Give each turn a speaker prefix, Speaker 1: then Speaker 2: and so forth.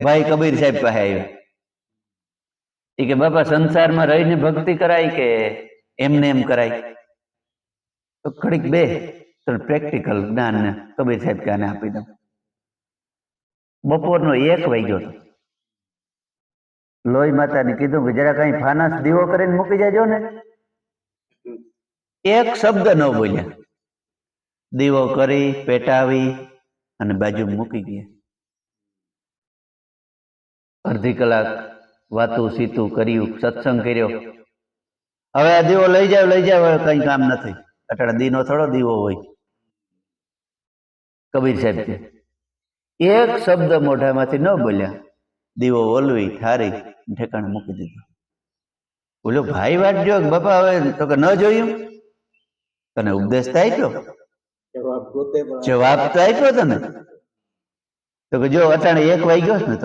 Speaker 1: ભાઈ કબીર સાહેબ પાસે આવ્યા. એ કે બાપા સંસારમાં રહીને ભક્તિ કરાય કે એમને એમ કરાય? તો ઘડીક બે તો પ્રેક્ટિકલ જ્ઞાન ને કબીર સાહેબ કે આને આપી દઉં. બપોરનો 1 વાગ્યો હતો. લોહી માતાને કીધું કે જરા કઈ ફાનસ દીવો કરીને મૂકી જાજો ને. એક શબ્દ ન બોલ્યા. દીવો કરી પેટાવી અને બાજુ મૂકી ગયા. અડધી કલાક વાતું સીતું કર્યું, સત્સંગ કર્યો. હવે આ દીવો લઈ જાવ હવે કઈ કામ નથી. અટાણે દીનો થોડો દીવો હોય. કબીર સાહેબ કે એક શબ્દ મોઢામાંથી ન બોલ્યા. દીવો ઓલવી ઠારી ઠેકાણે મૂકી દીધો. બોલો ભાઈ વાત જો બાપા હવે તો કે ન જોયું? તને ઉપદેશ થાય તો જવાબ તો આપ્યો તને. તો કે જો અટાણે 1 વાગ્યો ને તો